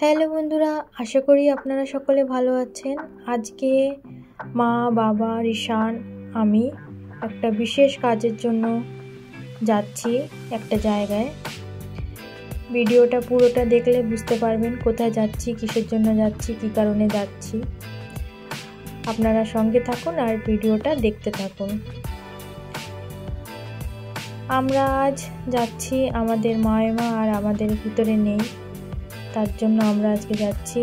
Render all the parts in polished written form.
Hello বন্ধুরা, আশা করি আপনারা সকলে ভালো আছেন। আজকে মা, বাবা, রিশান, আমি একটা বিশেষ কাজের জন্য যাচ্ছি একটা জায়গায়। ভিডিওটা পুরোটা দেখলে বুঝতে পারবেন কোথায় যাচ্ছি, কিসের জন্য যাচ্ছি, কী কারণে যাচ্ছি। আপনারা সঙ্গে থাকুন আর ভিডিওটা দেখতে থাকুন। আমরা আজ যাচ্ছি, আমাদের মায়েমা আর আমাদের ভিতরে নেই, তার জন্য আমরা আজকে যাচ্ছি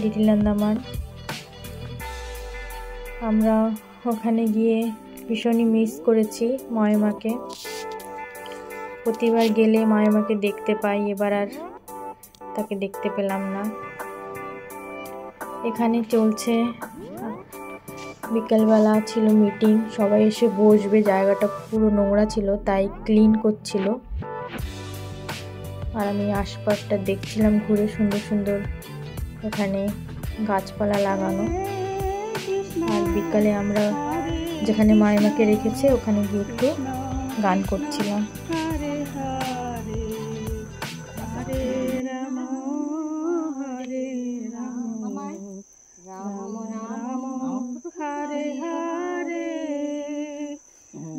লিটল আন্দামান। আমরা ওখানে গিয়ে ভীষণই মিস করেছি মায়েমাকে। প্রতিবার গেলে মায়েমাকে দেখতে পাই, এবার আর তাকে দেখতে পেলাম না। এখানে চলছে, বিকালবেলা ছিল মিটিং, সবাই এসে বসবে, জায়গাটা পুরো নোংরা ছিল তাই ক্লিন করছিল। আর আমি আশপাশটা দেখছিলাম ঘুরে, সুন্দর সুন্দর এখানে গাছপালা লাগানো। আর বিকালে আমরা যেখানে মায়েমাকে রেখেছে ওখানে গিয়ে একটু গান করছিলাম।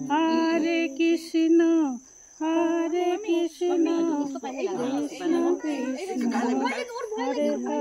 হরে কৃষ্ণ হরে কৃষ্ণ কৃষ্ণ কৃষ্ণ হরে হরে